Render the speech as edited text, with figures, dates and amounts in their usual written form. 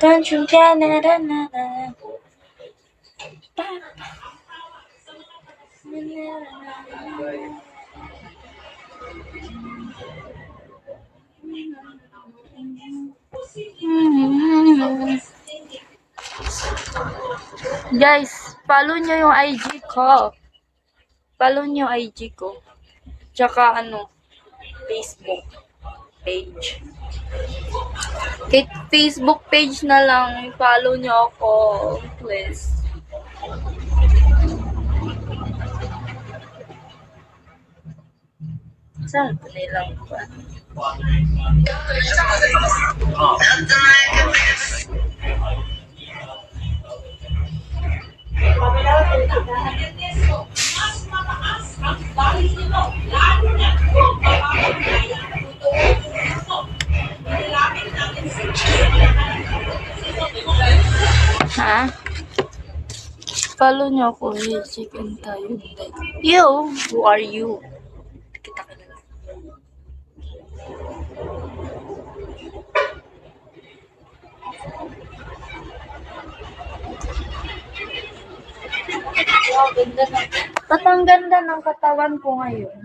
Don't you get it? Guys, follow nyo yung IG ko. Follow nyo yung IG ko. Tsaka Facebook page. Kahit Facebook page na lang, follow nyo ako. Please. Saan pa nilang ba? Ha? Follow niyo ako. Chicken tayo. Yo, who are you? Kita ka na lang. Wow, ganda na. Ba't ang ganda ng katawan ko ngayon?